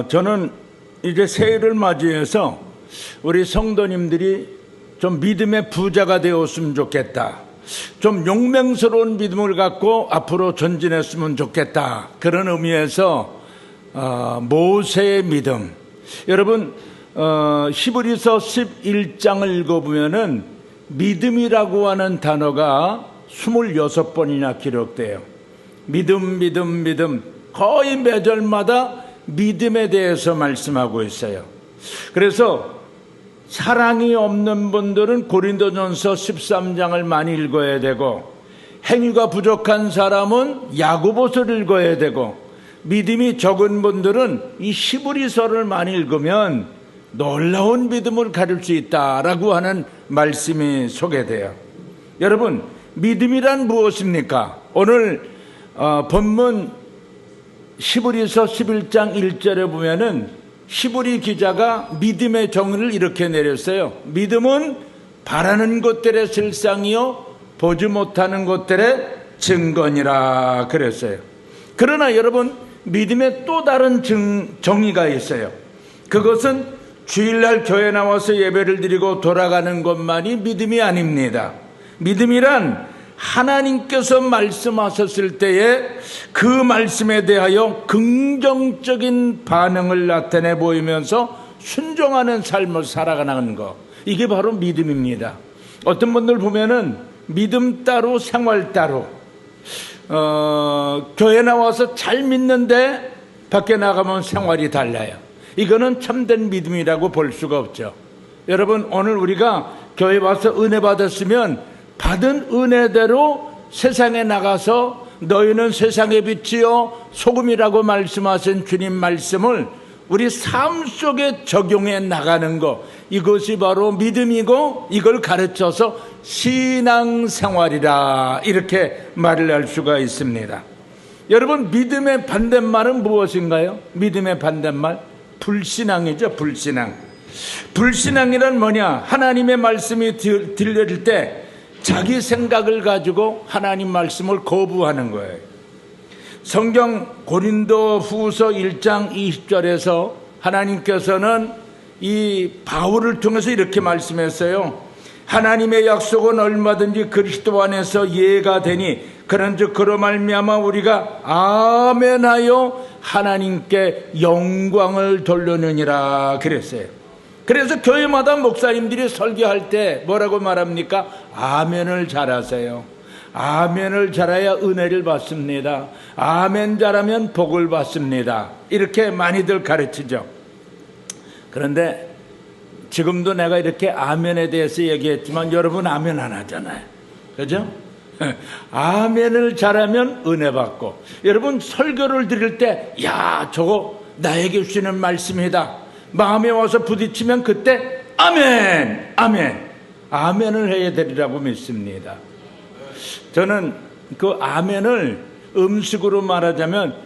저는 이제 새해를 맞이해서 우리 성도님들이 좀 믿음의 부자가 되었으면 좋겠다. 좀 용맹스러운 믿음을 갖고 앞으로 전진했으면 좋겠다. 그런 의미에서 모세의 믿음. 여러분 히브리서 11장을 읽어보면은 믿음이라고 하는 단어가 26번이나 기록돼요. 믿음 거의 매절마다 믿음에 대해서 말씀하고 있어요. 그래서 사랑이 없는 분들은 고린도전서 13장을 많이 읽어야 되고, 행위가 부족한 사람은 야고보서를 읽어야 되고, 믿음이 적은 분들은 이 히브리서를 많이 읽으면 놀라운 믿음을 가질 수 있다라고 하는 말씀이 소개돼요. 여러분, 믿음이란 무엇입니까? 오늘 본문 히브리서 11장 1절에 보면은 히브리 기자가 믿음의 정의를 이렇게 내렸어요. 믿음은 바라는 것들의 실상이요 보지 못하는 것들의 증거니라 그랬어요. 그러나 여러분, 믿음의 또 다른 정의가 있어요. 그것은 주일날 교회 나와서 예배를 드리고 돌아가는 것만이 믿음이 아닙니다. 믿음이란 하나님께서 말씀하셨을 때에 그 말씀에 대하여 긍정적인 반응을 나타내 보이면서 순종하는 삶을 살아가는 것, 이게 바로 믿음입니다. 어떤 분들 보면은 믿음 따로 생활 따로, 교회 나와서 잘 믿는데 밖에 나가면 생활이 달라요. 이거는 참된 믿음이라고 볼 수가 없죠. 여러분, 오늘 우리가 교회 와서 은혜 받았으면 받은 은혜대로 세상에 나가서 너희는 세상의 빛이요 소금이라고 말씀하신 주님 말씀을 우리 삶 속에 적용해 나가는 것, 이것이 바로 믿음이고, 이걸 가르쳐서 신앙생활이라 이렇게 말을 할 수가 있습니다. 여러분, 믿음의 반대말은 무엇인가요? 믿음의 반대말, 불신앙이죠. 불신앙이란 뭐냐? 하나님의 말씀이 들려질 때 자기 생각을 가지고 하나님 말씀을 거부하는 거예요. 성경 고린도 후서 1장 20절에서 하나님께서는 이 바울을 통해서 이렇게 말씀했어요. 하나님의 약속은 얼마든지 그리스도 안에서 예가 되니 그런즉 그로 말미암아 우리가 아멘하여 하나님께 영광을 돌려느니라 그랬어요. 그래서 교회마다 목사님들이 설교할 때 뭐라고 말합니까? 아멘을 잘하세요. 아멘을 잘해야 은혜를 받습니다. 아멘 잘하면 복을 받습니다. 이렇게 많이들 가르치죠. 그런데 지금도 내가 이렇게 아멘에 대해서 얘기했지만 여러분 아멘 안 하잖아요. 그죠? 아멘을 잘하면 은혜 받고, 여러분 설교를 드릴 때 야, 저거 나에게 주시는 말씀이다, 마음에 와서 부딪히면 그때 아멘을 해야 되리라고 믿습니다. 저는 그 아멘을 음식으로 말하자면,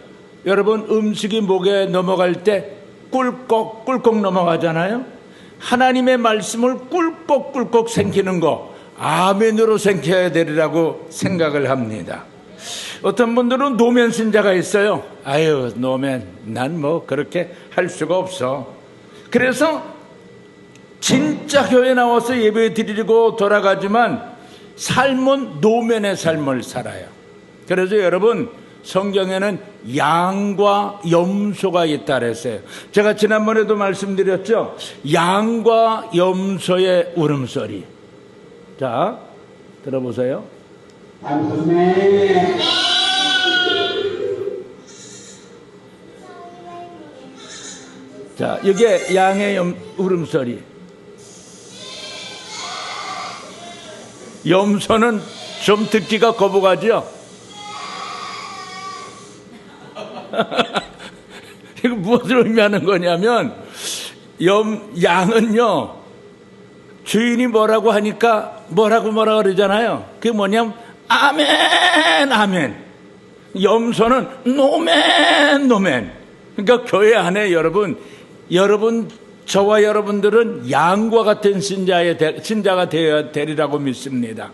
여러분 음식이 목에 넘어갈 때 꿀꺽꿀꺽 넘어가잖아요. 하나님의 말씀을 꿀꺽꿀꺽 생기는 거 아멘으로 생겨야 되리라고 생각을 합니다. 어떤 분들은 노멘 신자가 있어요. 아유, 노멘, 난 뭐 그렇게 할 수가 없어. 그래서 진짜 교회 나와서 예배 드리고 돌아가지만 삶은 노멘의 삶을 살아요. 그래서 여러분, 성경에는 양과 염소가 있다 그랬어요. 제가 지난번에도 말씀드렸죠. 양과 염소의 울음소리. 자, 들어보세요. 자, 이게 양의 울음소리. 염소는 좀 듣기가 거북하죠. 이거 무엇을 의미하는 거냐면, 양은요 주인이 뭐라고 하니까 뭐라고 그러잖아요. 그게 뭐냐면 아멘. 염소는 노멘. 그러니까 교회 안에 여러분 저와 여러분들은 양과 같은 신자가 되어야 되리라고 믿습니다.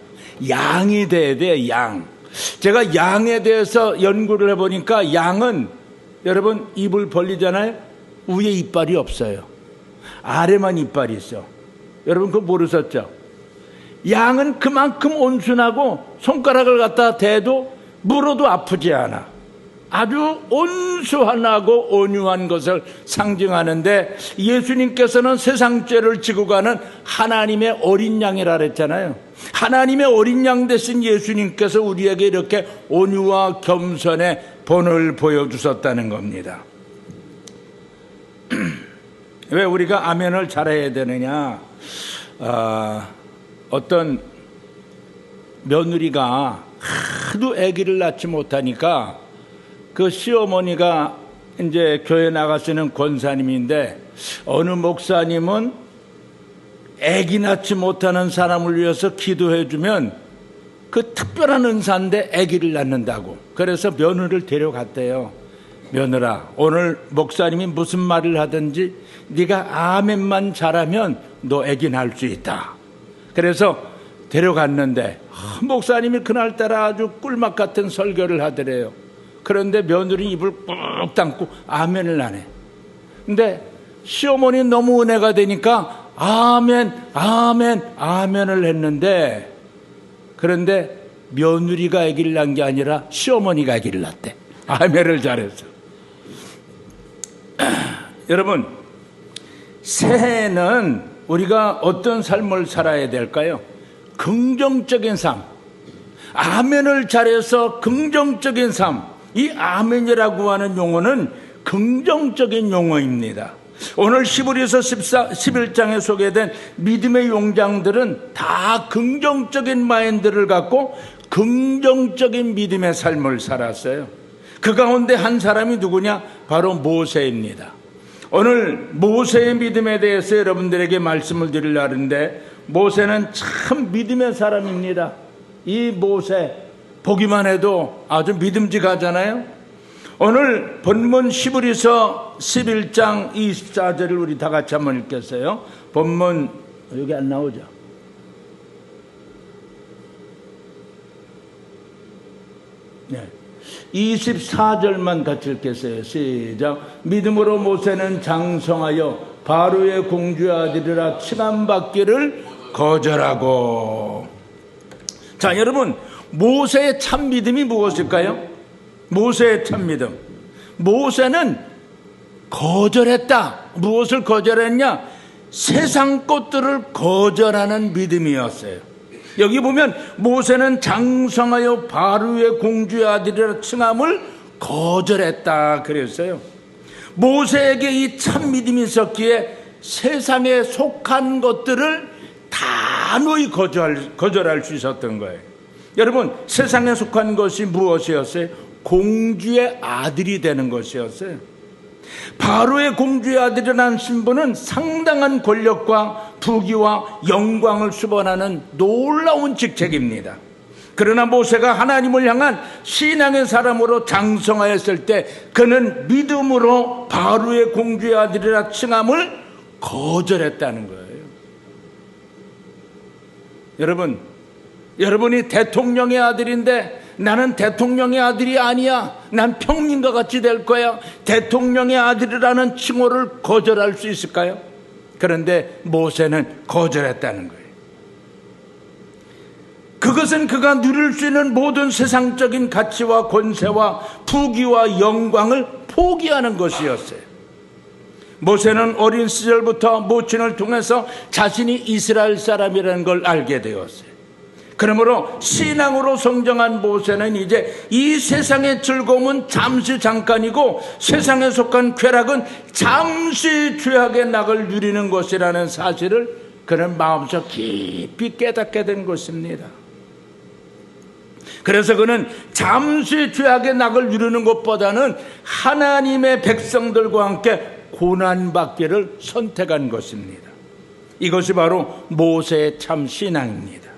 양이 돼야 돼요. 양. 제가 양에 대해서 연구를 해보니까 양은 여러분 입을 벌리잖아요. 위에 이빨이 없어요. 아래만 이빨이 있어. 여러분 그거 모르셨죠? 양은 그만큼 온순하고 손가락을 갖다 대도 물어도 아프지 않아. 아주 온수하고 온유한 것을 상징하는데, 예수님께서는 세상 죄를 지고 가는 하나님의 어린 양이라 그랬잖아요. 하나님의 어린 양 되신 예수님께서 우리에게 이렇게 온유와 겸손의 본을 보여주셨다는 겁니다. 왜 우리가 아멘을 잘해야 되느냐? 어떤 며느리가 하도 아기를 낳지 못하니까 그 시어머니가 이제 교회 나가시는 권사님인데, 어느 목사님은 아기 낳지 못하는 사람을 위해서 기도해 주면 그 특별한 은사인데 아기를 낳는다고. 그래서 며느리를 데려갔대요. 며느라, 오늘 목사님이 무슨 말을 하든지 네가 아멘만 잘하면 너 아기 낳을 수 있다. 그래서 데려갔는데 목사님이 그날따라 아주 꿀맛 같은 설교를 하더래요. 그런데 며느리 입을 꾹 닫고 아멘을 안 해. 근데 시어머니 너무 은혜가 되니까 아멘, 아멘, 아멘을 했는데, 그런데 며느리가 아기를 낳은 게 아니라 시어머니가 아기를 낳대. 아멘을 잘해서. 여러분, 새해는 우리가 어떤 삶을 살아야 될까요? 긍정적인 삶. 아멘을 잘해서 긍정적인 삶. 이 아멘이라고 하는 용어는 긍정적인 용어입니다. 오늘 히브리서 11장에 소개된 믿음의 용장들은 다 긍정적인 마인드를 갖고 긍정적인 믿음의 삶을 살았어요. 그 가운데 한 사람이 누구냐? 바로 모세입니다. 오늘 모세의 믿음에 대해서 여러분들에게 말씀을 드리려 하는데, 모세는 참 믿음의 사람입니다. 이 모세 보기만 해도 아주 믿음직하잖아요. 오늘 본문 히브리서 11장 24절을 우리 다 같이 한번 읽겠어요. 본문 여기 안 나오죠? 네. 24절만 같이 읽겠어요. 시작. 믿음으로 모세는 장성하여 바로의 공주의 아들이라 칭함받기를 거절하고. 자, 여러분, 모세의 참 믿음이 무엇일까요? 모세의 참 믿음. 모세는 거절했다. 무엇을 거절했냐? 세상 것들을 거절하는 믿음이었어요. 여기 보면 모세는 장성하여 바로의 공주의 아들이라 칭함을 거절했다 그랬어요. 모세에게 이 참 믿음이 있었기에 세상에 속한 것들을 단호히 거절할 수 있었던 거예요. 여러분, 세상에 속한 것이 무엇이었어요? 공주의 아들이 되는 것이었어요. 바로의 공주의 아들이라는 신분은 상당한 권력과 부귀와 영광을 수반하는 놀라운 직책입니다. 그러나 모세가 하나님을 향한 신앙의 사람으로 장성하였을 때 그는 믿음으로 바로의 공주의 아들이라 칭함을 거절했다는 거예요. 여러분이 대통령의 아들인데 나는 대통령의 아들이 아니야, 난 평민과 같이 될 거야, 대통령의 아들이라는 칭호를 거절할 수 있을까요? 그런데 모세는 거절했다는 거예요. 그것은 그가 누릴 수 있는 모든 세상적인 가치와 권세와 부귀와 영광을 포기하는 것이었어요. 모세는 어린 시절부터 모친을 통해서 자신이 이스라엘 사람이라는 걸 알게 되었어요. 그러므로 신앙으로 성장한 모세는 이제 이 세상의 즐거움은 잠시 잠깐이고 세상에 속한 쾌락은 잠시 죄악의 낙을 누리는 것이라는 사실을 그는 마음속 깊이 깨닫게 된 것입니다. 그래서 그는 잠시 죄악의 낙을 누리는 것보다는 하나님의 백성들과 함께 고난받기를 선택한 것입니다. 이것이 바로 모세의 참 신앙입니다.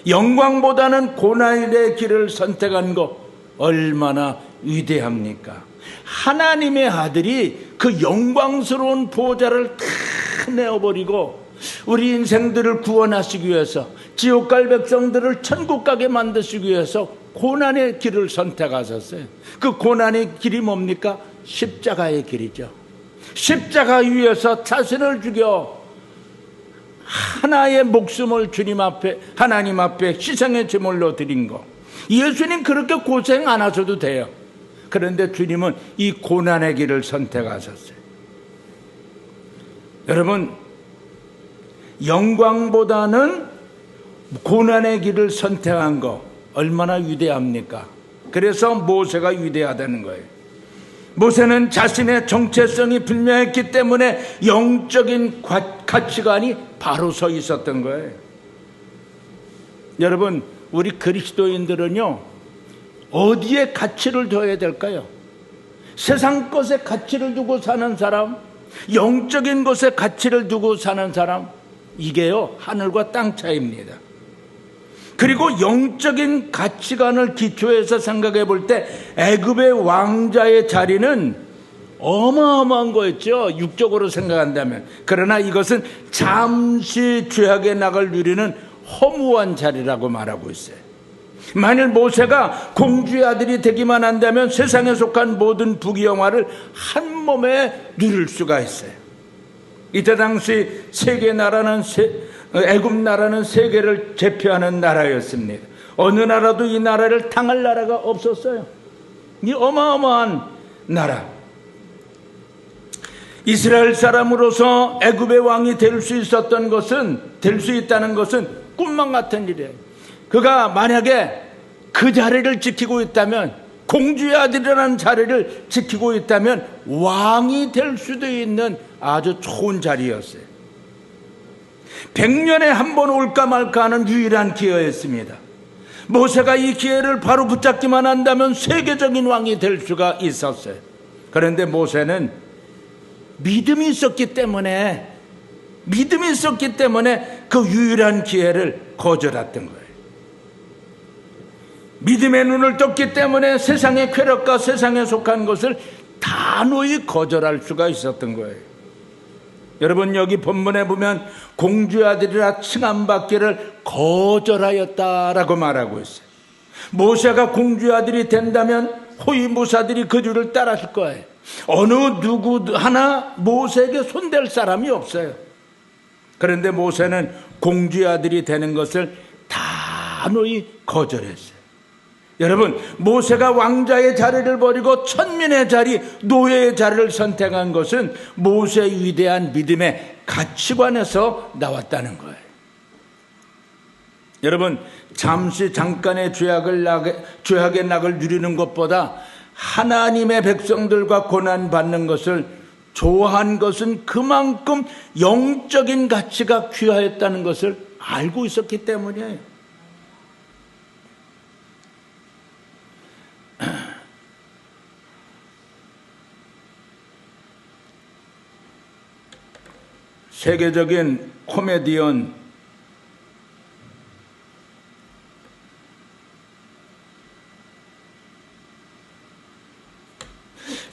영광보다는 고난의 길을 선택한 것 얼마나 위대합니까? 하나님의 아들이 그 영광스러운 보좌를 다 내어버리고 우리 인생들을 구원하시기 위해서, 지옥 갈 백성들을 천국 가게 만드시기 위해서 고난의 길을 선택하셨어요. 그 고난의 길이 뭡니까? 십자가의 길이죠. 십자가 위에서 자신을 죽여 하나의 목숨을 주님 앞에, 하나님 앞에 희생의 제물로 드린 거. 예수님 그렇게 고생 안 하셔도 돼요. 그런데 주님은 이 고난의 길을 선택하셨어요. 여러분, 영광보다는 고난의 길을 선택한 거 얼마나 위대합니까? 그래서 모세가 위대하다는 거예요. 모세는 자신의 정체성이 분명했기 때문에 영적인 가치관이 바로 서 있었던 거예요. 여러분, 우리 그리스도인들은요, 어디에 가치를 둬야 될까요? 세상 것에 가치를 두고 사는 사람, 영적인 것에 가치를 두고 사는 사람, 이게요, 하늘과 땅 차이입니다. 그리고 영적인 가치관을 기초해서 생각해 볼 때 애굽의 왕자의 자리는 어마어마한 거였죠, 육적으로 생각한다면. 그러나 이것은 잠시 죄악의 낙을 누리는 허무한 자리라고 말하고 있어요. 만일 모세가 공주의 아들이 되기만 한다면 세상에 속한 모든 부귀영화를 한 몸에 누릴 수가 있어요. 이때 당시 세계 나라는 애굽 나라는 세계를 제패하는 나라였습니다. 어느 나라도 이 나라를 당할 나라가 없었어요. 이 어마어마한 나라. 이스라엘 사람으로서 애굽의 왕이 될 수 있었던 것은, 될 수 있다는 것은 꿈만 같은 일이에요. 그가 만약에 그 자리를 지키고 있다면, 공주의 아들이라는 자리를 지키고 있다면 왕이 될 수도 있는 아주 좋은 자리였어요. 100년에 한 번 올까 말까 하는 유일한 기회였습니다. 모세가 이 기회를 바로 붙잡기만 한다면 세계적인 왕이 될 수가 있었어요. 그런데 모세는 믿음이 있었기 때문에 그 유일한 기회를 거절했던 거예요. 믿음의 눈을 떴기 때문에 세상의 쾌락과 세상에 속한 것을 단호히 거절할 수가 있었던 거예요. 여러분, 여기 본문에 보면 공주의 아들이라 칭함받기를 거절하였다라고 말하고 있어요. 모세가 공주의 아들이 된다면 호위무사들이 그 줄을 따랐을 거예요. 어느 누구 하나 모세에게 손댈 사람이 없어요. 그런데 모세는 공주의 아들이 되는 것을 단호히 거절했어요. 여러분, 모세가 왕자의 자리를 버리고 천민의 자리, 노예의 자리를 선택한 것은 모세의 위대한 믿음의 가치관에서 나왔다는 거예요. 여러분, 잠깐의 죄악의 낙을 누리는 것보다 하나님의 백성들과 고난받는 것을 좋아한 것은 그만큼 영적인 가치가 귀하였다는 것을 알고 있었기 때문이에요. 세계적인 코미디언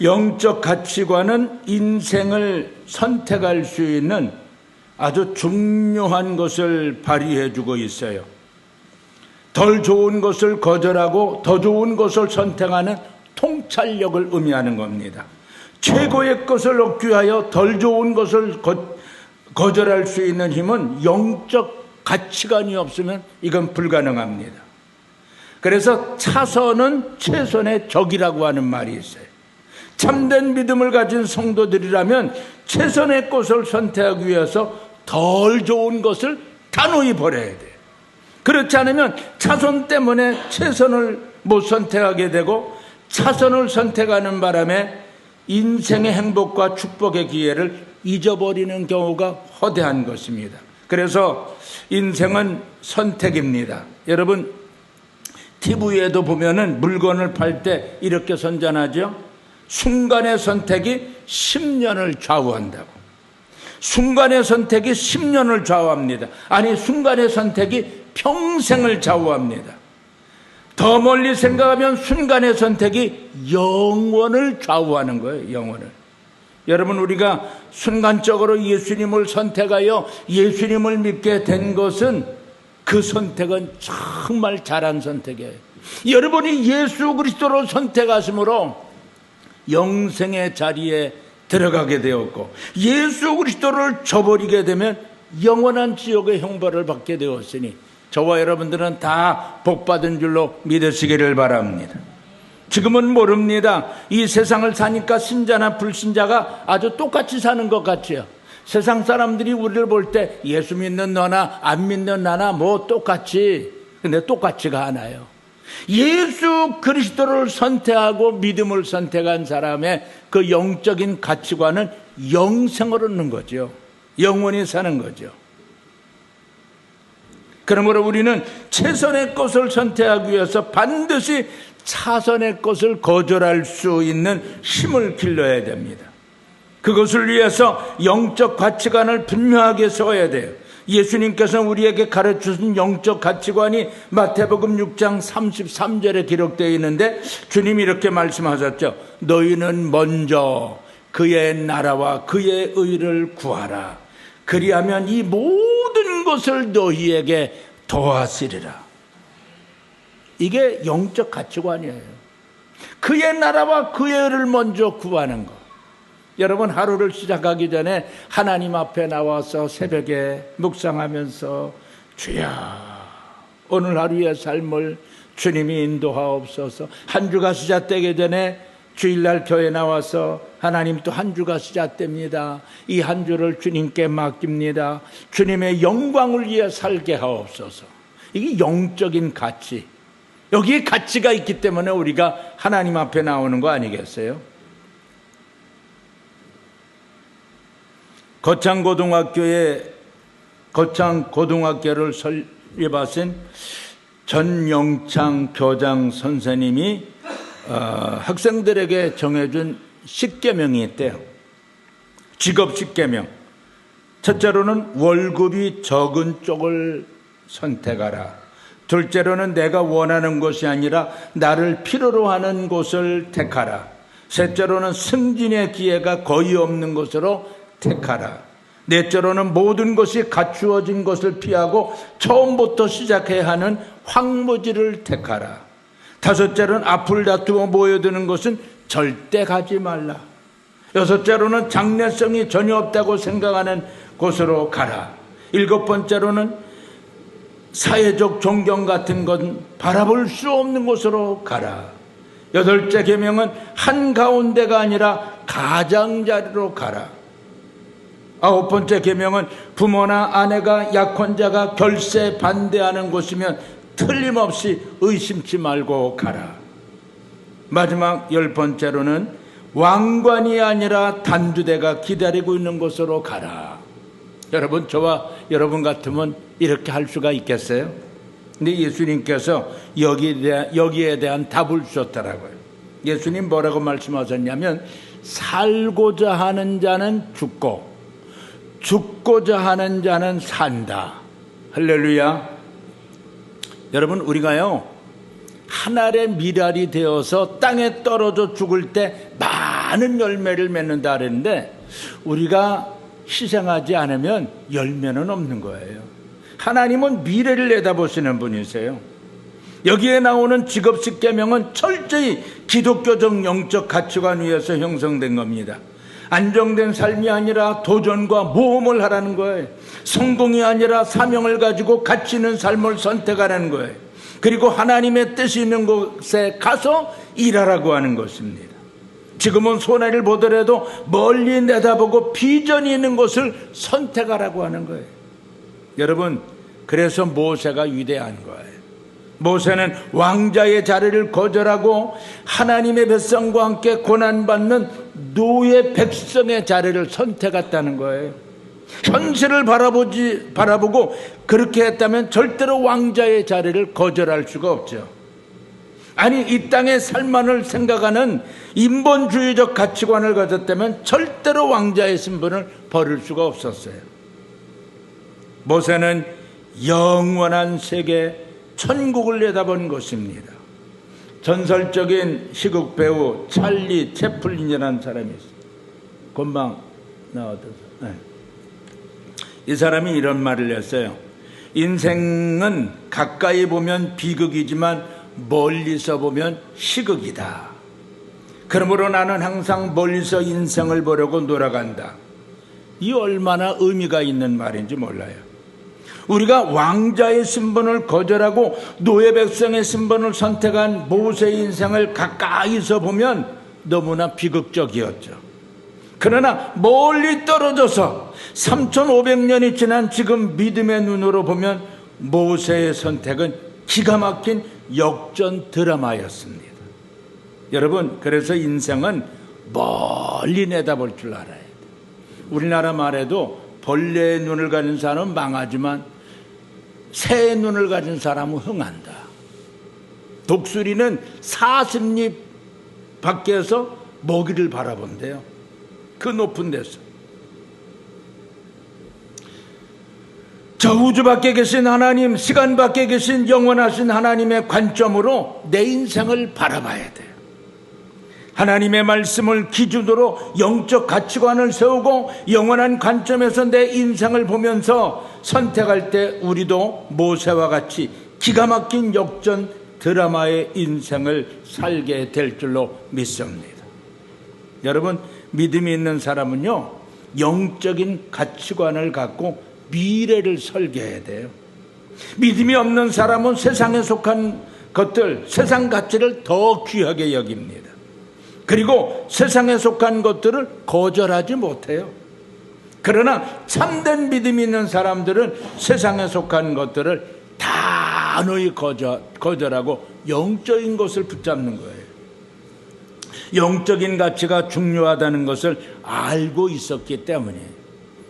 영적 가치관은 인생을 선택할 수 있는 아주 중요한 것을 발휘해 주고 있어요. 덜 좋은 것을 거절하고 더 좋은 것을 선택하는 통찰력을 의미하는 겁니다. 최고의 것을 얻기 위하여 덜 좋은 것을 거절할 수 있는 힘은 영적 가치관이 없으면 이건 불가능합니다. 그래서 차선은 최선의 적이라고 하는 말이 있어요. 참된 믿음을 가진 성도들이라면 최선의 것을 선택하기 위해서 덜 좋은 것을 단호히 버려야 돼요. 그렇지 않으면 차선 때문에 최선을 못 선택하게 되고 차선을 선택하는 바람에 인생의 행복과 축복의 기회를 잊어버리는 경우가 허다한 것입니다. 그래서 인생은 선택입니다. 여러분, TV에도 보면은 물건을 팔 때 이렇게 선전하죠. 순간의 선택이 10년을 좌우한다고. 순간의 선택이 10년을 좌우합니다. 아니, 순간의 선택이 평생을 좌우합니다. 더 멀리 생각하면 순간의 선택이 영원을 좌우하는 거예요. 영원을. 여러분, 우리가 순간적으로 예수님을 선택하여 예수님을 믿게 된 것은 그 선택은 정말 잘한 선택이에요. 여러분이 예수 그리스도를 선택하심으로 영생의 자리에 들어가게 되었고, 예수 그리스도를 저버리게 되면 영원한 지옥의 형벌을 받게 되었으니 저와 여러분들은 다 복받은 줄로 믿으시기를 바랍니다. 지금은 모릅니다. 이 세상을 사니까 신자나 불신자가 아주 똑같이 사는 것 같지요. 세상 사람들이 우리를 볼 때 예수 믿는 너나 안 믿는 나나 뭐 똑같지. 근데 똑같지가 않아요. 예수 그리스도를 선택하고 믿음을 선택한 사람의 그 영적인 가치관은 영생을 얻는 거죠. 영원히 사는 거죠. 그러므로 우리는 최선의 것을 선택하기 위해서 반드시 차선의 것을 거절할 수 있는 힘을 길러야 됩니다. 그것을 위해서 영적 가치관을 분명하게 세워야 돼요. 예수님께서 우리에게 가르쳐준 영적 가치관이 마태복음 6장 33절에 기록되어 있는데, 주님이 이렇게 말씀하셨죠. 너희는 먼저 그의 나라와 그의 의를 구하라. 그리하면 이 모든 것을 너희에게 더하시리라. 이게 영적 가치관이에요. 그의 나라와 그의 의를 먼저 구하는 것. 여러분, 하루를 시작하기 전에 하나님 앞에 나와서 새벽에 묵상하면서 주야, 오늘 하루의 삶을 주님이 인도하옵소서. 한 주가 시작되기 전에 주일날 교회 나와서 하나님 또 한 주가 시작됩니다. 이 한 주를 주님께 맡깁니다. 주님의 영광을 위해 살게 하옵소서. 이게 영적인 가치. 여기에 가치가 있기 때문에 우리가 하나님 앞에 나오는 거 아니겠어요? 거창고등학교를 설립하신 전영창 교장 선생님이 학생들에게 정해준 10계명이 있대요. 직업 10계명. 첫째로는 월급이 적은 쪽을 선택하라. 둘째로는 내가 원하는 것이 아니라 나를 필요로 하는 곳을 택하라. 셋째로는 승진의 기회가 거의 없는 것으로 택하라. 넷째로는 모든 것이 갖추어진 것을 피하고 처음부터 시작해야 하는 황무지를 택하라. 다섯째로는 앞을 다투어 모여드는 것은 절대 가지 말라. 여섯째로는 장래성이 전혀 없다고 생각하는 곳으로 가라. 일곱 번째로는 사회적 존경 같은 건 바라볼 수 없는 곳으로 가라. 여덟째 계명은 한가운데가 아니라 가장자리로 가라. 아홉 번째 계명은 부모나 아내가 약혼자가 결세 반대하는 곳이면 틀림없이 의심치 말고 가라. 마지막 열 번째로는 왕관이 아니라 단두대가 기다리고 있는 곳으로 가라. 여러분, 저와 여러분 같으면 이렇게 할 수가 있겠어요? 근데 예수님께서 여기에 대한 답을 주셨더라고요. 예수님 뭐라고 말씀하셨냐면, 살고자 하는 자는 죽고 죽고자 하는 자는 산다. 할렐루야. 여러분, 우리가요 한 알의 밀알이 되어서 땅에 떨어져 죽을 때 많은 열매를 맺는다 그랬는데, 우리가 희생하지 않으면 열매는 없는 거예요. 하나님은 미래를 내다보시는 분이세요. 여기에 나오는 직업 10계명은 철저히 기독교적 영적 가치관 위에서 형성된 겁니다. 안정된 삶이 아니라 도전과 모험을 하라는 거예요. 성공이 아니라 사명을 가지고 가치 있는 삶을 선택하라는 거예요. 그리고 하나님의 뜻이 있는 곳에 가서 일하라고 하는 것입니다. 지금은 손해를 보더라도 멀리 내다보고 비전이 있는 곳을 선택하라고 하는 거예요. 여러분, 그래서 모세가 위대한 거예요. 모세는 왕자의 자리를 거절하고 하나님의 백성과 함께 고난받는 노예 백성의 자리를 선택했다는 거예요. 현실을 바라보고 그렇게 했다면 절대로 왕자의 자리를 거절할 수가 없죠. 아니, 이 땅의 살만을 생각하는 인본주의적 가치관을 가졌다면 절대로 왕자의 신분을 버릴 수가 없었어요. 모세는 영원한 세계 천국을 내다본 것입니다. 전설적인 시국 배우 찰리 채플린이라는 사람이 있어요. 금방 나왔던 사람. 이 사람이 이런 말을 했어요. 인생은 가까이 보면 비극이지만 멀리서 보면 희극이다. 그러므로 나는 항상 멀리서 인생을 보려고 놀아간다. 이 얼마나 의미가 있는 말인지 몰라요. 우리가 왕자의 신분을 거절하고 노예 백성의 신분을 선택한 모세의 인생을 가까이서 보면 너무나 비극적이었죠. 그러나 멀리 떨어져서 3500년이 지난 지금 믿음의 눈으로 보면 모세의 선택은 기가 막힌 역전 드라마였습니다. 여러분, 그래서 인생은 멀리 내다볼 줄 알아야 돼요. 우리나라 말에도 벌레의 눈을 가진 사람은 망하지만 새의 눈을 가진 사람은 흥한다. 독수리는 사슴잎 밖에서 먹이를 바라본대요. 그 높은 데서. 저 우주 밖에 계신 하나님, 시간 밖에 계신 영원하신 하나님의 관점으로 내 인생을 바라봐야 돼요. 하나님의 말씀을 기준으로 영적 가치관을 세우고 영원한 관점에서 내 인생을 보면서 선택할 때 우리도 모세와 같이 기가 막힌 역전 드라마의 인생을 살게 될 줄로 믿습니다. 여러분, 믿음이 있는 사람은요, 영적인 가치관을 갖고 미래를 설계해야 돼요. 믿음이 없는 사람은 세상에 속한 것들, 세상 가치를 더 귀하게 여깁니다. 그리고 세상에 속한 것들을 거절하지 못해요. 그러나 참된 믿음이 있는 사람들은 세상에 속한 것들을 단호히 거절하고 영적인 것을 붙잡는 거예요. 영적인 가치가 중요하다는 것을 알고 있었기 때문이에요.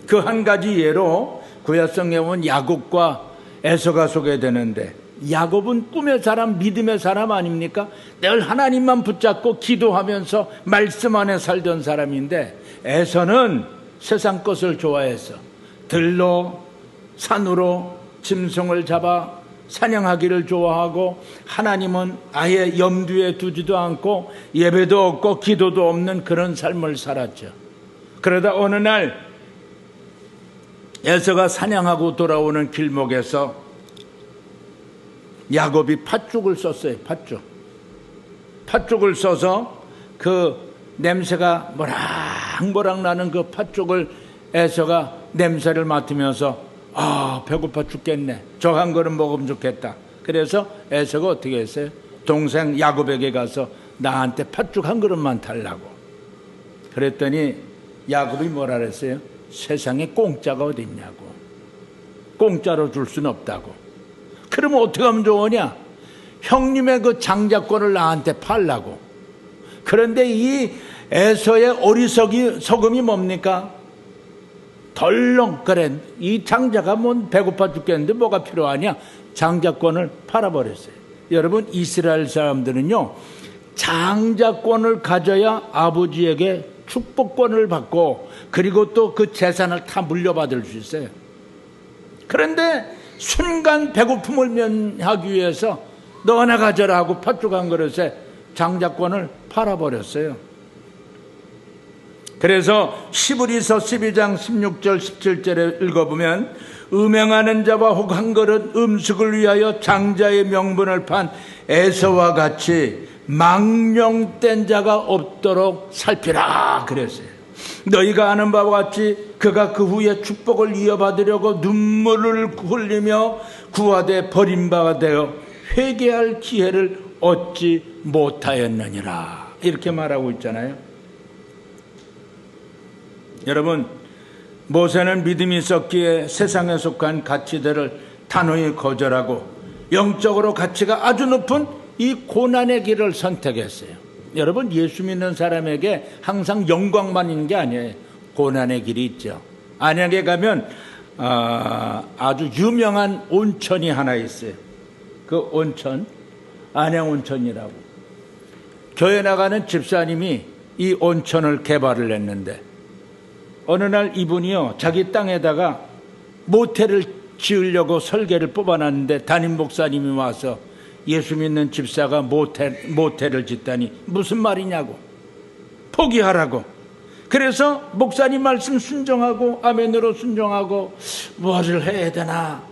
그 한 가지 예로 구약성에 보면 야곱과 에서가 소개되는데, 야곱은 꿈의 사람, 믿음의 사람 아닙니까? 늘 하나님만 붙잡고 기도하면서 말씀 안에 살던 사람인데, 에서는 세상 것을 좋아해서 들로 산으로 짐승을 잡아 사냥하기를 좋아하고, 하나님은 아예 염두에 두지도 않고 예배도 없고 기도도 없는 그런 삶을 살았죠. 그러다 어느 날 에서가 사냥하고 돌아오는 길목에서 야곱이 팥죽을 썼어요. 팥죽을 써서 그 냄새가 모락모락 나는 그 팥죽을 에서가 냄새를 맡으면서 배고파 죽겠네, 저 한 그릇 먹으면 좋겠다. 그래서 에서가 어떻게 했어요? 동생 야곱에게 가서 나한테 팥죽 한 그릇만 달라고. 그랬더니 야곱이 뭐라 그랬어요? 세상에 공짜가 어디 있냐고. 공짜로 줄 수는 없다고. 그러면 어떻게 하면 좋으냐? 형님의 그 장자권을 나한테 팔라고. 그런데 이 에서의 어리석음이 뭡니까? 덜렁, 그래, 이 장자가 뭐 배고파 죽겠는데 뭐가 필요하냐? 장자권을 팔아버렸어요. 여러분, 이스라엘 사람들은요, 장자권을 가져야 아버지에게 축복권을 받고, 그리고 또 그 재산을 다 물려받을 수 있어요. 그런데 순간 배고픔을 면하기 위해서 너 하나 가져라 하고 팥죽 한 그릇에 장자권을 팔아버렸어요. 그래서 시브리서 12장 16절 17절에 읽어보면, 음행하는 자와 혹 한 그릇 음식을 위하여 장자의 명분을 판 에서와 같이 망령된 자가 없도록 살피라 그랬어요. 너희가 아는 바와 같이 그가 그 후에 축복을 이어받으려고 눈물을 흘리며 구하되 버림받아 되어 회개할 기회를 얻지 못하였느니라, 이렇게 말하고 있잖아요. 여러분, 모세는 믿음이 있었기에 세상에 속한 가치들을 단호히 거절하고 영적으로 가치가 아주 높은 이 고난의 길을 선택했어요. 여러분, 예수 믿는 사람에게 항상 영광만 있는 게 아니에요. 고난의 길이 있죠. 안양에 가면 아주 유명한 온천이 하나 있어요. 그 온천, 안양 온천이라고. 교회 나가는 집사님이 이 온천을 개발을 했는데, 어느 날 이분이요, 자기 땅에다가 모텔을 지으려고 설계를 뽑아놨는데 담임 목사님이 와서 예수 믿는 집사가 모텔을 짓다니 무슨 말이냐고, 포기하라고. 그래서 목사님 말씀 순종하고 아멘으로 순종하고 뭐를 해야 되나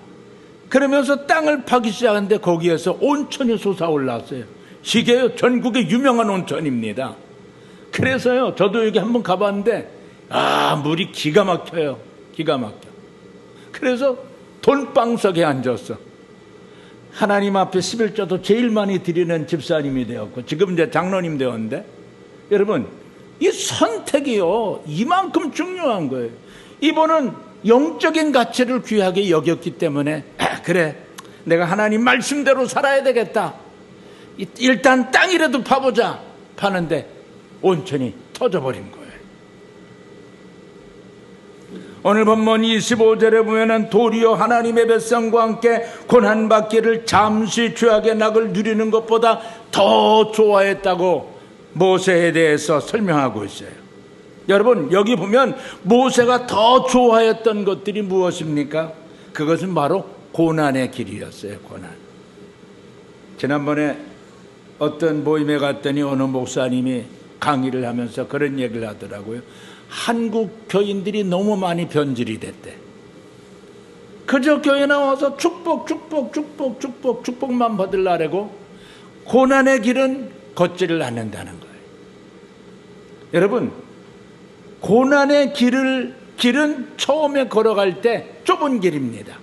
그러면서 땅을 파기 시작하는데 거기에서 온천이 솟아올랐어요. 이게 전국의 유명한 온천입니다. 그래서요, 저도 여기 한번 가봤는데, 물이 기가 막혀요. 기가 막혀. 그래서 돈방석에 앉았어. 하나님 앞에 11조도 제일 많이 드리는 집사님이 되었고, 지금 이제 장로님 되었는데, 여러분, 이 선택이요, 이만큼 중요한 거예요. 이분은 영적인 가치를 귀하게 여겼기 때문에, 그래, 내가 하나님 말씀대로 살아야 되겠다. 일단 땅이라도 파보자. 파는데 온천이 터져버린 거예요. 오늘 본문 25절에 보면은 도리어 하나님의 백성과 함께 고난받기를 잠시 죄악의 낙을 누리는 것보다 더 좋아했다고 모세에 대해서 설명하고 있어요. 여러분, 여기 보면 모세가 더 좋아했던 것들이 무엇입니까? 그것은 바로 고난의 길이었어요. 고난. 지난번에 어떤 모임에 갔더니 어느 목사님이 강의를 하면서 그런 얘기를 하더라고요. 한국 교인들이 너무 많이 변질이 됐대. 그저 교회 나와서 축복만 받으려고 고난의 길은 걷지를 않는다는 거예요. 여러분, 고난의 길은 처음에 걸어갈 때 좁은 길입니다.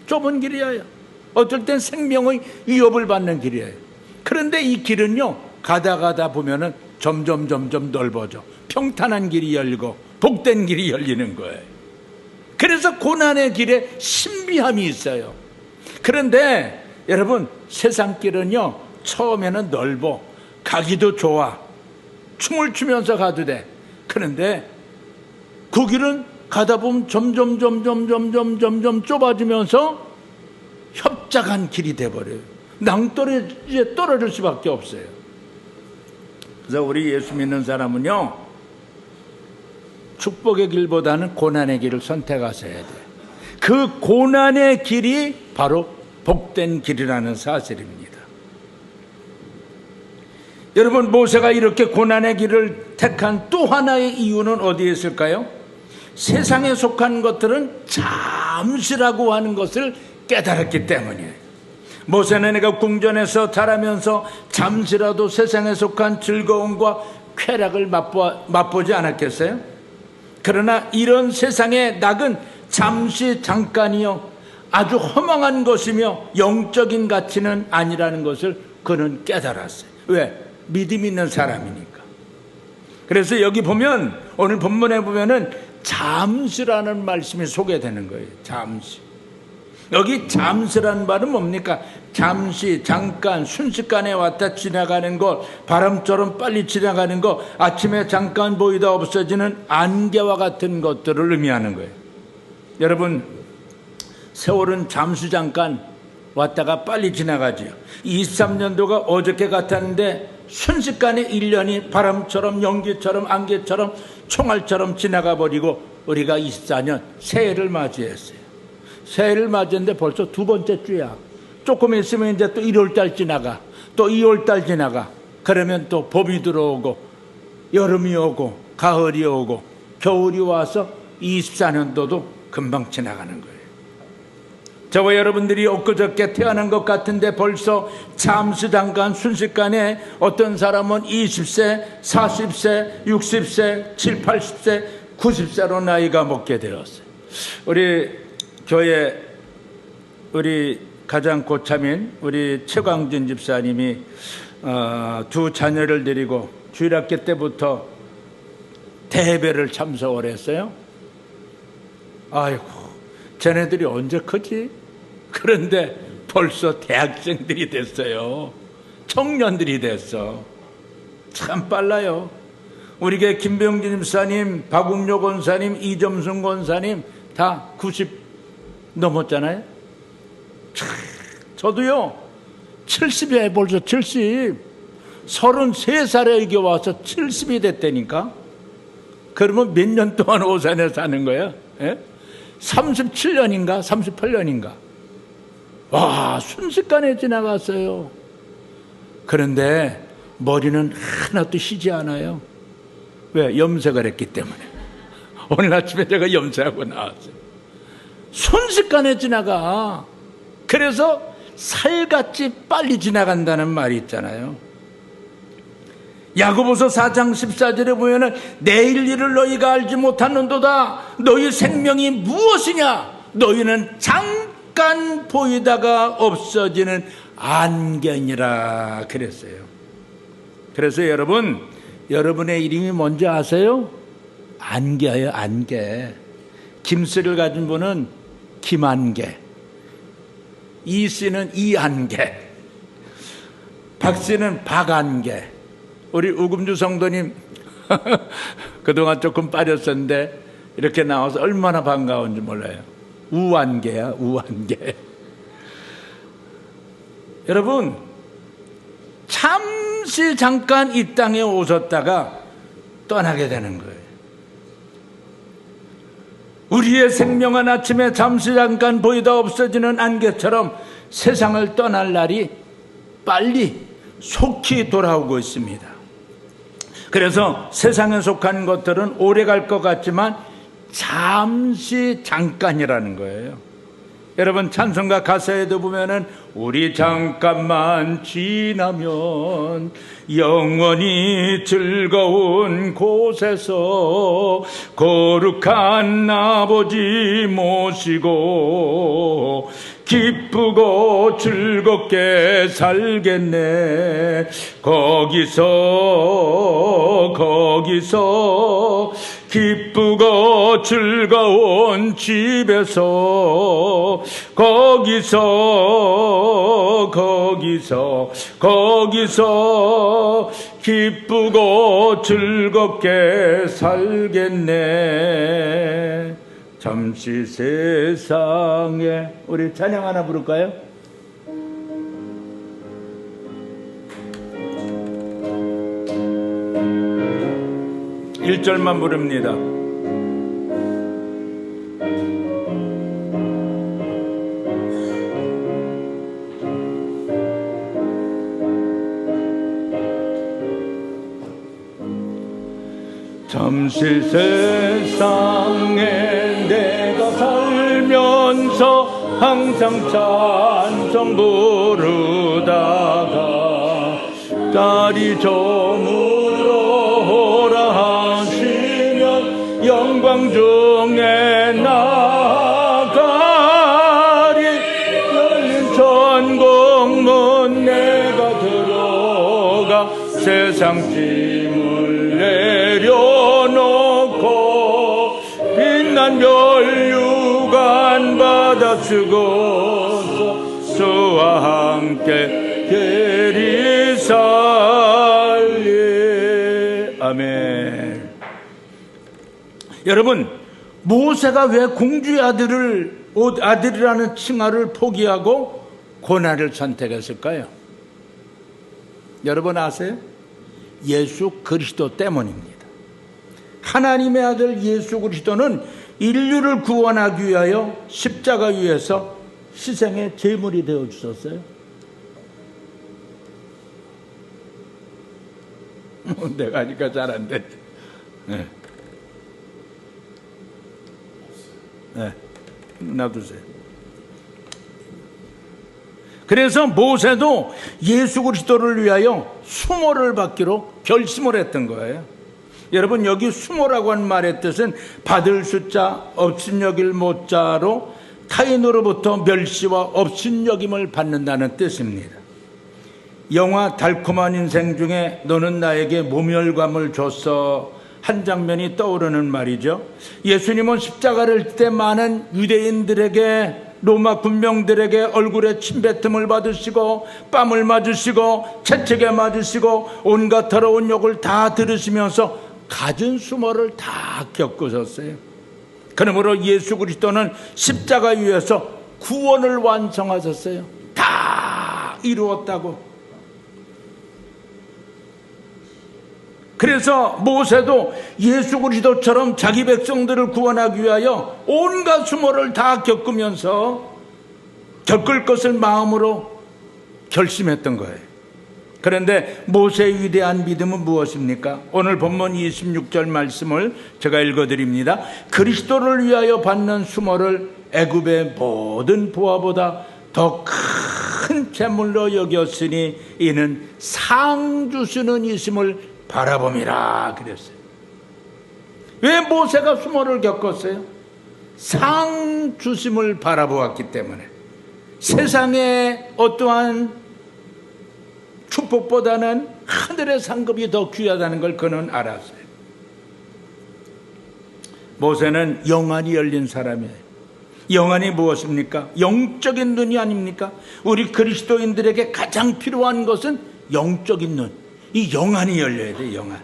좁은 길이에요. 어떨 땐 생명의 위협을 받는 길이에요. 그런데 이 길은요, 가다 보면은 점점 넓어져. 평탄한 길이 열리고 복된 길이 열리는 거예요. 그래서 고난의 길에 신비함이 있어요. 그런데 여러분, 세상 길은요, 처음에는 넓어. 가기도 좋아. 춤을 추면서 가도 돼. 그런데 그 길은 가다 보면 점점 좁아지면서 협착한 길이 돼버려요. 낭떠러지에 떨어질 수밖에 없어요. 그래서 우리 예수 믿는 사람은요, 축복의 길보다는 고난의 길을 선택하셔야 돼요. 그 고난의 길이 바로 복된 길이라는 사실입니다. 여러분, 모세가 이렇게 고난의 길을 택한 또 하나의 이유는 어디에 있을까요? 세상에 속한 것들은 잠시라고 하는 것을 깨달았기 때문이에요. 모세는 내가 궁전에서 자라면서 잠시라도 세상에 속한 즐거움과 쾌락을 맛보지 않았겠어요? 그러나 이런 세상의 낙은 잠깐이요, 아주 허망한 것이며 영적인 가치는 아니라는 것을 그는 깨달았어요. 왜? 믿음 있는 사람이니까. 그래서 여기 보면, 오늘 본문에 보면은 잠시라는 말씀이 소개되는 거예요. 잠시. 여기 잠시라는 말은 뭡니까? 잠시, 잠깐, 순식간에 왔다 지나가는 것, 바람처럼 빨리 지나가는 것, 아침에 잠깐 보이다 없어지는 안개와 같은 것들을 의미하는 거예요. 여러분, 세월은 잠시 잠깐 왔다가 빨리 지나가지요. 23년도가 어저께 같았는데 순식간에 1년이 바람처럼, 연기처럼, 안개처럼, 총알처럼 지나가 버리고 우리가 24년 새해를 맞이했어요. 새해를 맞이했는데 벌써 두 번째 주야. 조금 있으면 이제 또 1월달 지나가, 또 2월달 지나가. 그러면 또 봄이 들어오고 여름이 오고 가을이 오고 겨울이 와서 24년도도 금방 지나가는 거예요. 저와 여러분들이 엊그저께 태어난 것 같은데 벌써 잠시 잠깐 순식간에 어떤 사람은 20세, 40세, 60세, 7, 80세, 90세로 나이가 먹게 되었어요. 우리 교회 우리 가장 고참인 우리 최광진 집사님이 두 자녀를 데리고 주일학교 때부터 대회를 참석을 했어요. 아이고, 쟤네들이 언제 크지? 그런데 벌써 대학생들이 됐어요. 청년들이 됐어. 참 빨라요. 우리 교회 김병진 집사님, 박웅료 권사님, 이점순 권사님 다 90 넘었잖아요. 저도요, 70에 벌써 70, 33살에 여기 와서 70이 됐다니까. 그러면 몇 년 동안 오산에 사는 거예요? 예? 37년인가 38년인가. 와, 순식간에 지나갔어요. 그런데 머리는 하나도 쉬지 않아요. 왜? 염색을 했기 때문에. 오늘 아침에 제가 염색하고 나왔어요. 순식간에 지나가. 그래서 살같이 빨리 지나간다는 말이 있잖아요. 야고보서 4장 14절에 보면은 내일 일을 너희가 알지 못하는도다. 너희 생명이 무엇이냐? 너희는 잠깐 보이다가 없어지는 안개니라 그랬어요. 그래서 여러분, 여러분의 이름이 뭔지 아세요? 안개예요, 안개. 김씨를 가진 분은 김안개, 이씨는 이안개, 박씨는 박안개. 우리 우금주 성도님 그동안 조금 빠졌었는데 이렇게 나와서 얼마나 반가운지 몰라요. 우안개야, 우안개. 여러분, 잠시 잠깐 이 땅에 오셨다가 떠나게 되는 거예요. 우리의 생명은 아침에 잠시 잠깐 보이다 없어지는 안개처럼 세상을 떠날 날이 빨리 속히 돌아오고 있습니다. 그래서 세상에 속한 것들은 오래 갈 것 같지만 잠시 잠깐이라는 거예요. 여러분, 찬송가 가사에도 보면은 우리 잠깐만 지나면 영원히 즐거운 곳에서 거룩한 아버지 모시고 기쁘고 즐겁게 살겠네. 거기서 기쁘고 즐거운 집에서 거기서 기쁘고 즐겁게 살겠네. 잠시 세상에. 우리 찬양 하나 부를까요? 일 절만 부릅니다. 잠시 세상에 내가 살면서 항상 찬송 부르다가 딸이 저물어라 하시면 영광 중에 나가리. 열린 천국문 내가 들어가 세상 짐을 내려놓고 빛난 멸류관 받아 쓰고서 주와 함께 계리 살리. 아멘. 여러분, 모세가 왜 공주의 아들이라는 칭하를 포기하고 고난을 선택했을까요? 여러분 아세요? 예수 그리스도 때문입니다. 하나님의 아들 예수 그리스도는 인류를 구원하기 위하여 십자가 위에서 희생의 제물이 되어 주셨어요. 내가 하니까 잘 안 돼. 네. 네. 놔두세요. 그래서 모세도 예수 그리스도를 위하여 수모를 받기로 결심을 했던 거예요. 여러분, 여기 수모라고 하는 말의 뜻은 받을 숫자 업신여길 모자로 타인으로부터 멸시와 업신여김을 받는다는 뜻입니다. 영화 달콤한 인생 중에 너는 나에게 모멸감을 줬어 한 장면이 떠오르는 말이죠. 예수님은 십자가를 질 때 많은 유대인들에게, 로마 군병들에게 얼굴에 침뱉음을 받으시고 뺨을 맞으시고 채찍에 맞으시고 온갖 더러운 욕을 다 들으시면서 갖은 수모를 다 겪으셨어요. 그러므로 예수 그리스도는 십자가 위에서 구원을 완성하셨어요. 다 이루었다고. 그래서 모세도 예수 그리스도처럼 자기 백성들을 구원하기 위하여 온갖 수모를 다 겪으면서 겪을 것을 마음으로 결심했던 거예요. 그런데 모세의 위대한 믿음은 무엇입니까? 오늘 본문 26절 말씀을 제가 읽어드립니다. 그리스도를 위하여 받는 수모를 애굽의 모든 보화보다 더 큰 재물로 여겼으니 이는 상 주시는 이심을 바라봄이라 그랬어요. 왜 모세가 수모를 겪었어요? 상 주심을 바라보았기 때문에. 세상의 어떠한 축복보다는 하늘의 상급이 더 귀하다는 걸 그는 알았어요. 모세는 영안이 열린 사람이에요. 영안이 무엇입니까? 영적인 눈이 아닙니까? 우리 그리스도인들에게 가장 필요한 것은 영적인 눈. 이 영안이 열려야 돼요. 영안.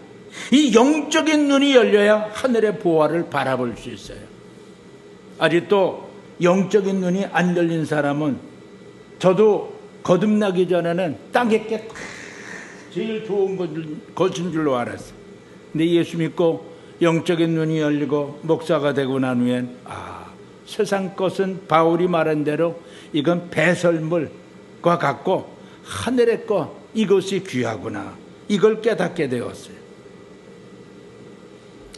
이 영적인 눈이 열려야 하늘의 보화를 바라볼 수 있어요. 아직도 영적인 눈이 안 열린 사람은, 저도 거듭나기 전에는 땅에 게 제일 좋은 것인 줄로 알았어요. 근데 예수 믿고 영적인 눈이 열리고 목사가 되고 난 후엔 세상 것은 바울이 말한 대로 이건 배설물과 같고 하늘의 것, 이것이 귀하구나, 이걸 깨닫게 되었어요.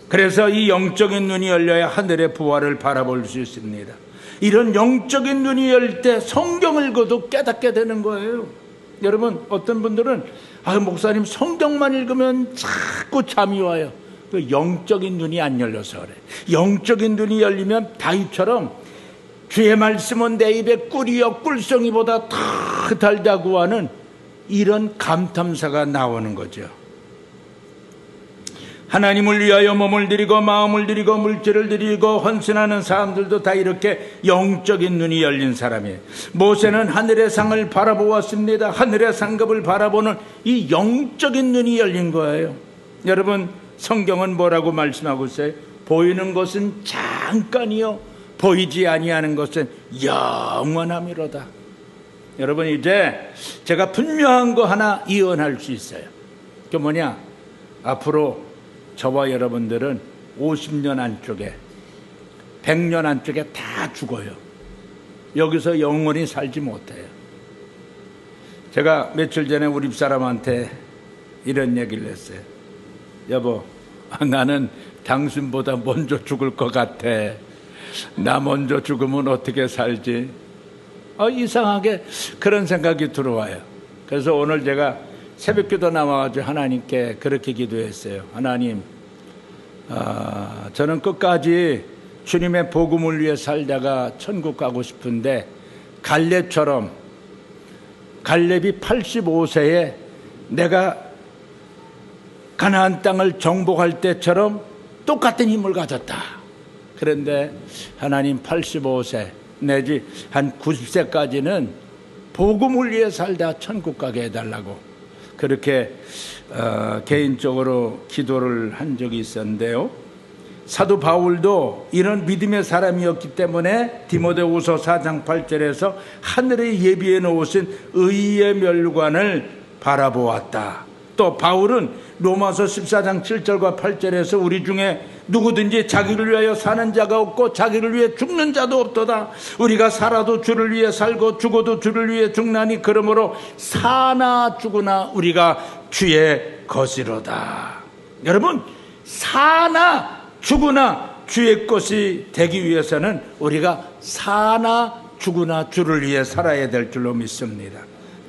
그래서 이 영적인 눈이 열려야 하늘의 부활을 바라볼 수 있습니다. 이런 영적인 눈이 열릴 때 성경을 읽어도 깨닫게 되는 거예요. 여러분, 어떤 분들은 목사님 성경만 읽으면 자꾸 잠이 와요. 그 영적인 눈이 안 열려서 그래. 영적인 눈이 열리면 다윗처럼 주의 말씀은 내 입에 꿀이요 꿀송이보다 더 달다고 하는 이런 감탄사가 나오는 거죠. 하나님을 위하여 몸을 드리고 마음을 드리고 물질을 드리고 헌신하는 사람들도 다 이렇게 영적인 눈이 열린 사람이에요. 모세는 하늘의 상을 바라보았습니다. 하늘의 상급을 바라보는 이 영적인 눈이 열린 거예요. 여러분, 성경은 뭐라고 말씀하고 있어요? 보이는 것은 잠깐이요 보이지 아니하는 것은 영원함이로다. 여러분, 이제 제가 분명한 거 하나 이언할 수 있어요. 그게 뭐냐? 앞으로 저와 여러분들은 50년 안쪽에 100년 안쪽에 다 죽어요. 여기서 영원히 살지 못해요. 제가 며칠 전에 우리 집사람한테 이런 얘기를 했어요. 여보, 나는 당신보다 먼저 죽을 것 같아. 나 먼저 죽으면 어떻게 살지? 이상하게 그런 생각이 들어와요. 그래서 오늘 제가 새벽기도 나와가지고 하나님께 그렇게 기도했어요. 하나님, 저는 끝까지 주님의 복음을 위해 살다가 천국 가고 싶은데 갈렙처럼, 갈렙이 85세에 내가 가나안 땅을 정복할 때처럼 똑같은 힘을 가졌다. 그런데 하나님 85세 내지 한 90세까지는 복음을 위해 살다 천국 가게 해달라고 그렇게 개인적으로 기도를 한 적이 있었는데요. 사도 바울도 이런 믿음의 사람이었기 때문에 디모데후서 4장 8절에서 하늘에 예비해 놓으신 의의 멸관을 바라보았다. 또 바울은 로마서 14장 7절과 8절에서 우리 중에 누구든지 자기를 위하여 사는 자가 없고 자기를 위해 죽는 자도 없도다. 우리가 살아도 주를 위해 살고 죽어도 주를 위해 죽나니 그러므로 사나 죽으나 우리가 주의 것이로다. 여러분, 사나 죽으나 주의 것이 되기 위해서는 우리가 사나 죽으나 주를 위해 살아야 될 줄로 믿습니다.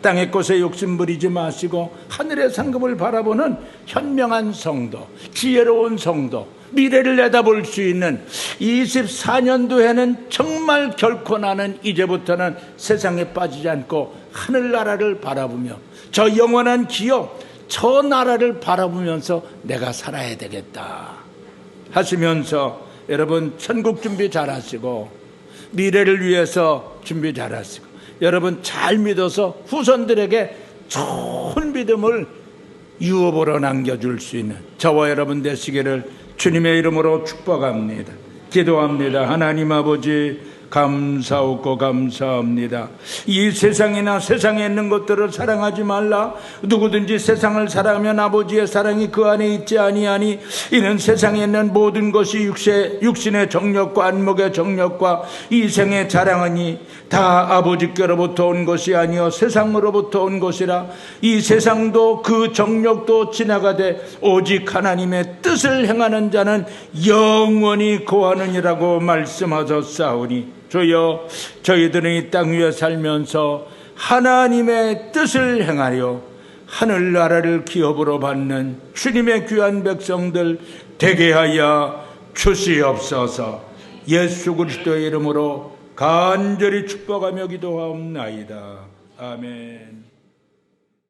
땅의 것에 욕심 부리지 마시고 하늘의 상급을 바라보는 현명한 성도, 지혜로운 성도, 미래를 내다볼 수 있는 24년도에는 정말 결코 나는 이제부터는 세상에 빠지지 않고 하늘나라를 바라보며 저 영원한 기업, 저 나라를 바라보면서 내가 살아야 되겠다 하시면서 여러분 천국 준비 잘하시고 미래를 위해서 준비 잘하시고 여러분 잘 믿어서 후손들에게 좋은 믿음을 유업으로 남겨줄 수 있는 저와 여러분 되시기를 주님의 이름으로 축복합니다. 기도합니다. 하나님 아버지, 감사하고 감사합니다. 이 세상이나 세상에 있는 것들을 사랑하지 말라. 누구든지 세상을 사랑하면 아버지의 사랑이 그 안에 있지 아니하니 이는 세상에 있는 모든 것이 육신의 정욕과 안목의 정욕과 이생의 자랑이니 다 아버지께로부터 온 것이 아니요 세상으로부터 온 것이라. 이 세상도 그 정욕도 지나가되 오직 하나님의 뜻을 행하는 자는 영원히 거하느니라고 말씀하셨사오니 주여, 저희들은 이 땅 위에 살면서 하나님의 뜻을 행하려 하늘나라를 기업으로 받는 주님의 귀한 백성들 되게 하여 주시옵소서. 예수 그리스도의 이름으로 간절히 축복하며 기도하옵나이다. 아멘.